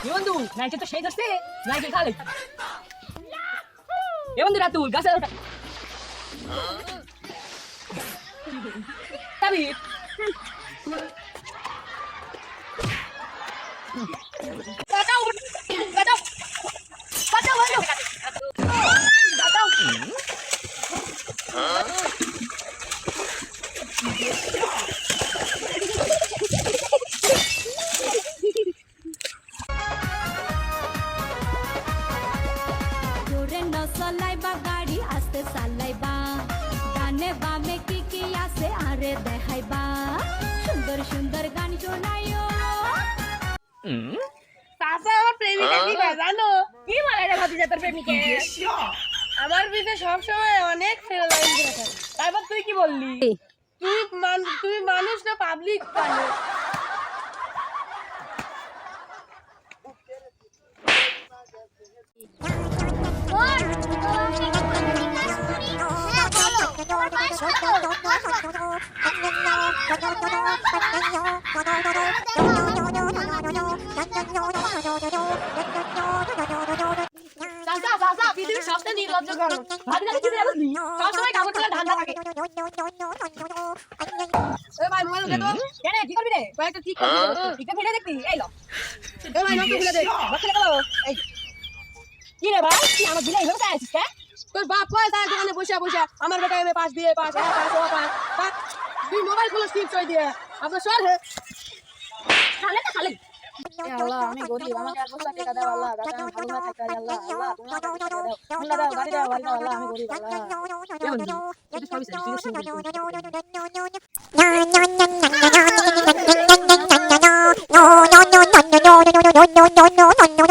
এ বন্ধু নাইকে তো সেই ধরছে নাইকে খালে এ বন্ধু রাতুল গাছে ওঠা তাবি বাঁচাও বাঁচাও বাঁচাও বন্ধু বাঁচাও চলাইবা গাড়ি আস্তে চালাইবা গানে বামে কি আছে আরে দেখাইবা সুন্দর সুন্দর গান শোনাইও চাচা আমার প্রেমিকা কি কয় জানো? কি বলে রে ভাতিজা তোর প্রেমিকে আমার বিতে সবসময় অনেক ফেরা লাইন দিয়ে থাকে। তারপর তুই কি বললি তুমি মানুষ না পাবলিক পালে চাচা চাচা পৃথিবীর সবচেয়ে নির্লজ্জ গরম ভাতিজা কি রে বুঝলি সবসময় কাপড় তোলা ধান্দা থাকে এ ভাই মোবাইল দে তো কেন কি করবি রে কয়েকটা ঠিক করে দে টিকা ফেলে দেখবি এই লো এ ভাই নষ্ট খুলে দে বাচ্চা গেল এই কি রে ভাই তুই আমার দিলে এইভাবে চাই আছিস তোর বাপ কয় তার দোকানে বসে বসে আমার বেটা এমএ পাস দিয়ে পাস তুই মোবাইল খুলে স্টিপ চই দিয়ে আপনার সর হে খালে তো খালে আল্লাহ আমি গরিব আমাকে 1 বস্তা টাকা দাও আল্লাহ যাতে আমি ভালো না থাকি আল্লাহ আল্লাহ তুমি আমাকে টাকা দাও আল্লাহ দাও গাড়ি দাও বাড়ি দাও আল্লাহ আমি গরিব আল্লাহ no